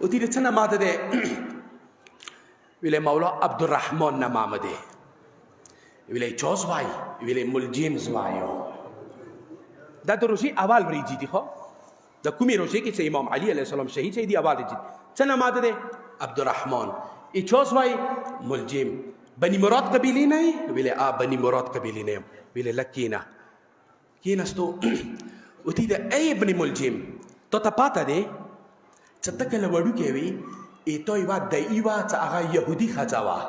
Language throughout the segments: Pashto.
وتی د څه نامه ده ویلې مولا عبدالرحمن نامه ده ویلې چوز وای ویلې ملجم زوایو دا د روژې اول ورځې دي خو د کومې روژې کې چې امام علي علیه السلام شهید شوی دی اول ورځې څه نامه ده عبدالرحمن ای چوز وای ملجم بني مراد قبیلې نه یې ویلې بني مراد قبیلې نه یم ویلې لږ کښېنه کښېنستو وتی د ای ابن ملجم تو ته پاته دی چې ته کله وړوکی وې ایتو یوه دعي وه چې هغه یهودي ښځه وه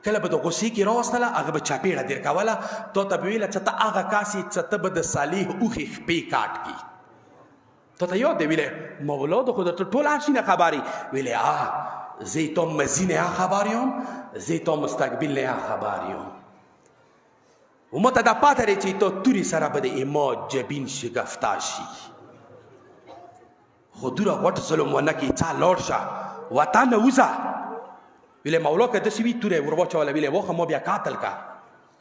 کله به د غصې کې راوستله هغه به چاپېړه در کوله تو ته به ویله چې ته هغه کاس یې چې ته به د صالح اوښې خپې کاټ کړي تو ته یاد دی ویلې مولا د خو درته ټول آشینه خبرې ویلې زه تو مزی نه خبر یم زه تو مستقبل نه خبر یم و ما ته دا پاته دی چې تو تورې سره به د اما جبین شګفتا شي خو دوره غوټ ظلم ونه کړي څه لاړ شه وطن نه وځه ویلې مولا که داسې وي توره ور واچوله ویلې واخه ما بیا قاتل کا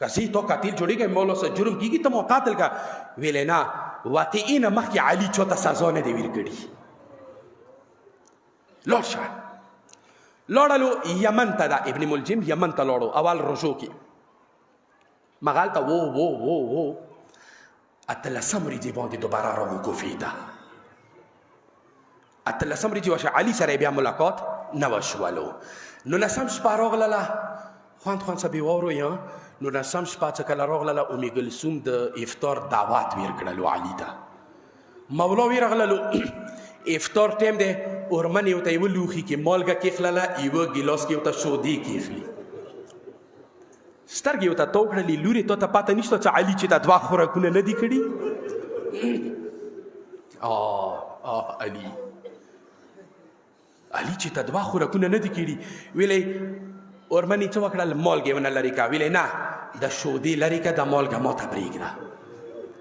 که زه تو قاتل جوړېږم مولا سره جرم کېږي ته ما قاتل کا ویلې نه واقعي نه مخکې علي چا ته سزا نه دی ورکړي لاړ شه لاړلو یمن ته ده ابن ملجم یمن ته لاړو اول روژو کې مغال ته و اتلسم ورځې باندې دوباره راوګوفې ده اتلسم ورځې وشه علي سره بیا ملاقات نه وشولو 19 شپه راغلله خواند څه بې واورو یا 19 شپه چې کله راغلله ام کلثوم د افطار دعوت ویر کړلو علي ته مولا ویرغللو افطار ټیم دی اورمن یو ته یوه لوښي کې مالګه کېښلله یوه ګیلاس کې یو ته شودې کېښلي سترګې یو ته تو کړلې لورې تو ته پاته نشته چې علي چې دا 2 خوراکونه نه دي کړي علي چې ته 2 خوراکونه نه دي کړي ویلې اورمن یې څه وکړل مالګې ونه لرې کا ویلې نه د شودې لرې کا د مالګه ما ته پرېږده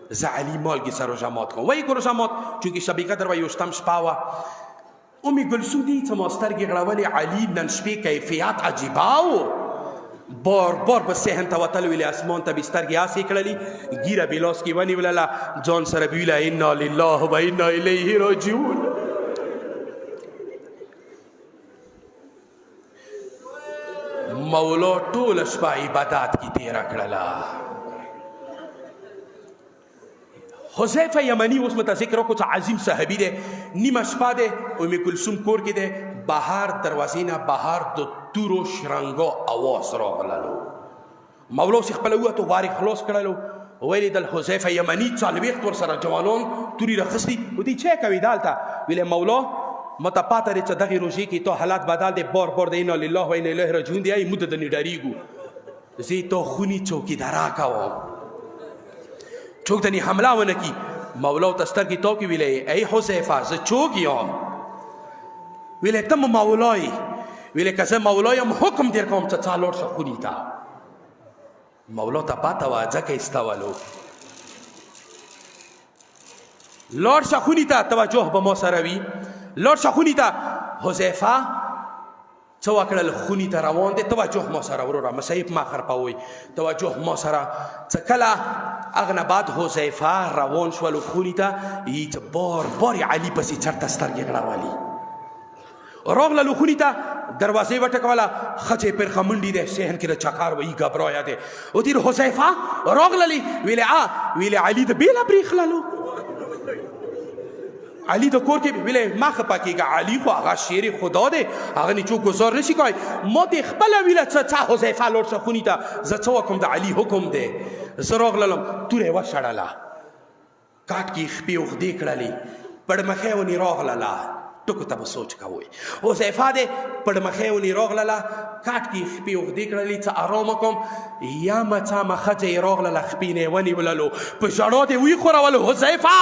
زه علي مالګې سره روژه مات کوم وایي که روژه مات چونکې شب قدر وه 21 شپه وه ام کلثوم دي چې ما سترګې غړولې علي نن شپې کیفیت عجیبه و بار بار به صحن ته وتل ویلې اسمان ته به سترګې هسې کړلې ګیره به لاس کې ونیولله ځان سره به ویله انا لله و انا الیه راجعون مولا ټوله شپه عبادات کې تېره کړله حذیفه یمنی اوس مته ذکر وکړو چې عظیم صحابي دی نیمه شپه دی ام کلثوم کور کې دی بهر دروازې نه بهر د تورو شرنګو اواز راغللو مولا اوس خپله ووتو وارې خلاص کړلو ویل یې دل حذیفه یمني 40 ورسره جوانان تورې راخیستي ودې څه کوي دلته ویلې مولا ما ته پاته دی چې دغې روژې کې تو حالات بدل دی بار بار د انا لله و انا الیه راجعون دی ای موږ دنې ډارېږو زه تو خوني چوکیدارا کوم چوک دنی حمله ونه کی مولا ته سترګې تو کې ویلې ای حذیفه زه چوک یم ویلې ته مولای ویلې که زه مولا یم حکم در کوم چې څه لاړ شه خوني ته مولا ته پاته وه ځکه ایستولو لاړ شه خوني ته توجه به ما سره وي لاړ شه خوني ته حذیفه څه وکړل خوني ته روان دی توجه ما سره وروره مصیب ما خرپوئ توجه ما سره څه کله هغه نه بعد حذیفه روان شولو خوني ته یې چې بار بار یې علي پسې چرته سترګې غړولي راغللو خوني ته دروازې وټکوله ښځې پرخه منډې دی صحن کې د چکار وایي ګبرایا دی ودې حذیفه راغللې ویلې علي د بېله پرېښللو علي د کور کې ویلې ما خفه کېږه علي خو هغه شیر خدا دی هغه نه چوک ګزار نشي کوی ما دې خپله ویله څه حذیفه لاړ شه خوني ته زه څه وکړم د علي حکم دی زه راغللم توره یې وشړله کاټ کې یې خپې اوږدې کړلې پړمخۍ ونې راغلله ټکو ته به سوچ کوئ حذیفه دی پړمخۍ ونې راغلله کاټ کې یې خپې اوږدې کړلې څه ارامه کوم یمه څامه ښځه یې راغلله خپې نه یې ونیوللو په ژړا دې ویښورولو حذیفه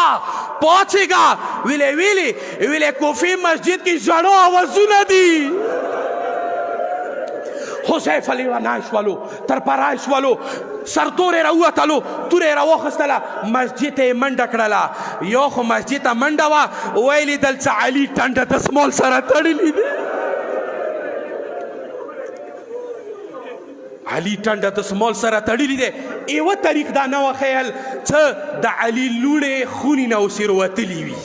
پاڅېږه ویلې کوفې مسجد کې ژړا آوازونه دي حذیفه لیونی شولو تر پرای شولو سرتورې راووتلو توره یې راواخیستله مسجد ته یې منډه کړله یا خو مسجد ته منډه وه ویل یې دلته علي ټنډه دسمال سره تړلي دي علي ټنډه دسمال سره تړلي دی یوه طریق دا نه وښیل څه د علي لوڼې خونې نه اوسې راوتلي وي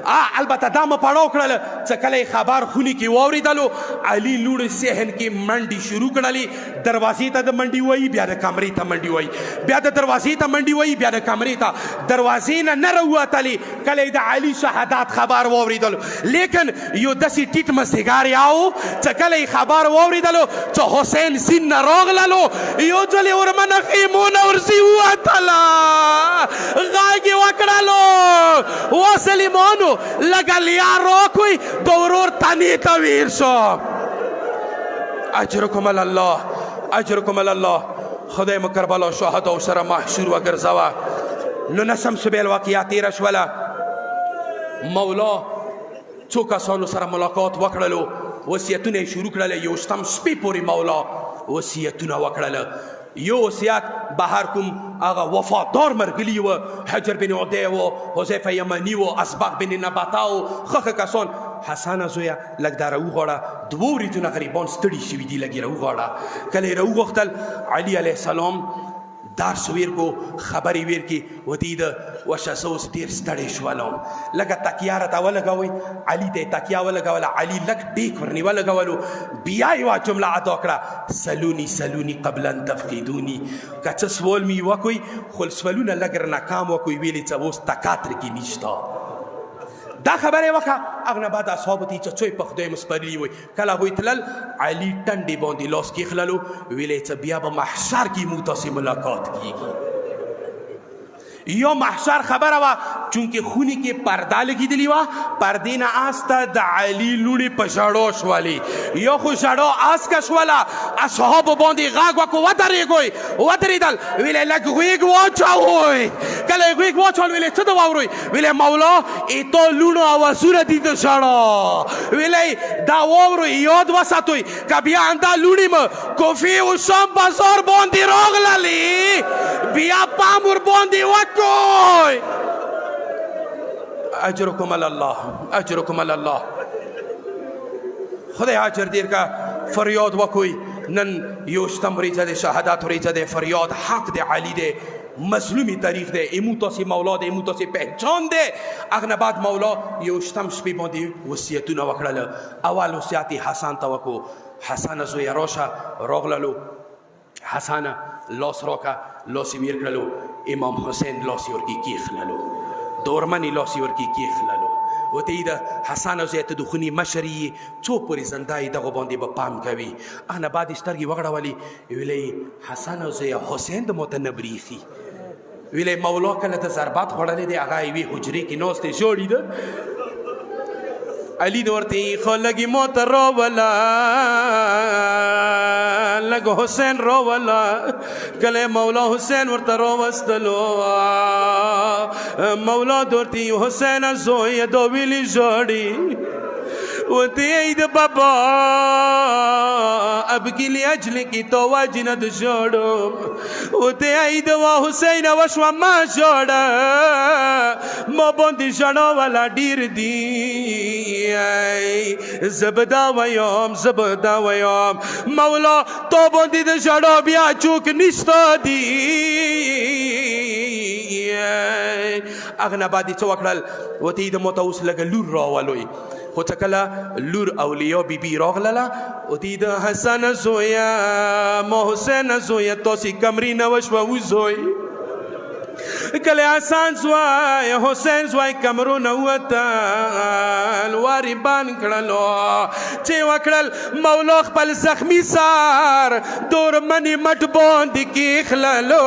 البته دا مو پړاو کړل چې کله خبر خوني کې واوریدلو علي لوړ صحن کې منډي شروع کړلې دروازې ته د منډي وای بیا د کمرې ته منډي وای بیا د دروازې ته منډي وای بیا د کمرې ته دروازې نه راووتلې کله د علي شهادت خبر واوریدلو لیکن یو داسې ټیټ مسیګار یاو چې کله خبر واوریدلو چې حسین سین نه راغللو یو ځلې ورمنه خیمونه ورسي ووتله غږ یې وکړلو وسلیمانو لږه لیار راکوئ د ورور تنې ته ویر شو اجرکم الله اجرکم الله خدای مو کربلا شهدا سره محشور وګرځوه نو نسم سبیل واقعیا تیره شوله مولا څو کسانو سره ملاقات وکړلو وصیتونه یې شروع کړل یوشتم شپې پورې مولا وصیتونه وکړل یو وصیت بهر کوم هغه وفادار مرګلي و حجر بن عدی و حذیفه یمنی و اسبق بن نباتا و خخه کسان حسن زویا لږ دا راوغواړه دوه ورځې غریبان ستړي شوي دي لږ یې راوغواړه کله یې راوغوښتل علي علیه السلام درس ویر کو خبرې ویر کی وتی د وشاسوس ډیر ستړی شولم لکه تکیه راته ولګوئ علي ته تکیه ولګوله علي لږ ډیک ورنې ولګولو بیا یوه جمله ادا کړه سلوني سلوني قبل ان تفقدوني که څه سوال مې وکوئ خو سوالونه لږ رانه کم وکوئ ویلې څه اوس طاقت رکې نشته دا خبره وکړه هغه نه بعد اصحابو ته چې څوی په خدای مسپرلي وي کله هغوی تلل علي ټنډې باندې لاس کېښللو ویلې چې بیا به محشر کې موږ تاسې ملاقات کېږي یا محشر خبره وه چونکې خونې کې پرده لګېدلې وه پردې نه آسته د علي لوڼې په ژړا شولې یا خو ژړا اسکه شوله اصحابو باندې غږ وکړو ودرېږئ ودرېدل ویلې لږ غوږ واچوئ کله یې غوږ واچول ویلې څه د واورئ ویلې مولا ایتا لوڼو اوازونه دي د ژړا ویلې دا واورئ یاد وساتئ که بیا همدا لوڼې مو کوفې و شام بازار باندې راغللې بیا پام ورباندې وکړئ اجرکم الله اجرکم الله خدای اجر دیر کا فریاد وکوي نن یوشتم ورځه د شهادت ورځه د فریاد حق د علي دی مظلومی تاریخ دی امو تاسې مولا دی امو تاسې پہچان دی هغه نه بعد مولا یوشتم شپې باندې وصیتونه وکړل اول وصیت حسن ته وکړو حسن زویه راشه راغللو حسن لاس راکه لاس یې ویر کړلو امام حسین لاس یې ورکې کېښللو دورمن یې لاس یې ورکې کېښللو وته یې د حسن زویه ته د خونې مشر یې څو پورې زنده یې دغو باندې به پام کوي هغه نه بعد یې سترګې وغړولې ویلې حسن زویه حسین د موته نه بریښي ویلې مولا کله د ضربات خوړلی دی هغه یوې حجرې کې ناست دی ژاړي ده علي نو ورته خو لږې موته راوله لږ حسین راوله کله مولا حسین ورته راوستلو مولا د ورته حسین زویه دا ویلې ژاړي وته ای د بابا ابکی لاجلك تو وجند ژړم وته ای د حسین وشو ما ژړه ما باندې ژړا ولا ډیر دی زبدا ويوم مولا تو باندې د ژړا بیا چوک نشته دی اغه نه بعد څه وکړل وته د موته اوس لږه لور راولوي خو چې کله لور اولیا بی بی راغلله وتی د حسن زویه ما حسین زویه تاسې کمرې نه وشوه وزوی کله حسن زوی حسین زوی کمرو نه وتل وارې بند کړلو چې وکړل مولا خپل زخمي سر دورمنې مټ باندې کېښللو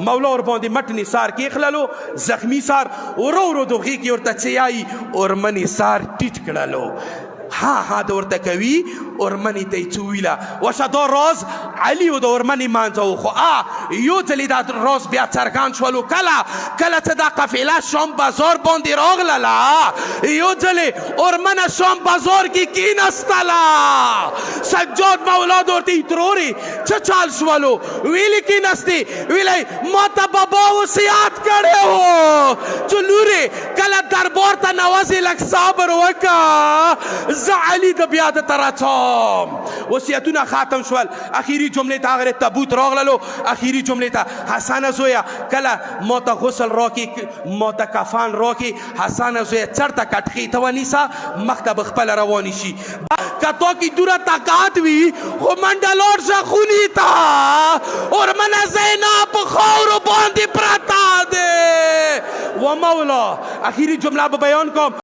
مولا ور باندې مټ نثار کېښللو زخمي سر ورو ورو د غېږې ورته څیایي اورمنې سر ټیټ کړلو ها د ورته کوي اورمنې ته یې څه ویله وشه دا راز علي و د اورمنې مانځه و خو یو ځلې دا راز بیا څرګند شولو کله چې دا قافله شام بازار باندې راغلله یو ځلې اورمنه شام بازار کې کېنستله سجاد مولا د ورته یې ترورې څه چال شولو ویلې کېنستې ویلی ما ته بابا وصیت کړی و چې لورې کله دربار ته نوځې لږ صبر وکړه زه علي د بیا د ترڅم وصیتونه ختم شول. اخیری جملې ته هغه تابوت راغللو. اخیری جملې ته حسنه زویا کله ما ته غسل راکې ما ته کفن راکې. حسنه زویا چرته کټخې ته ونیسه مخ ته به خپله روانې شي. که تا کې دوره طاقت وي خو منډه لاړ شه خونې ته. هورمنه زینب په خاورو باندې پرته ده. و مولا اخیری جمله به بیان کوم.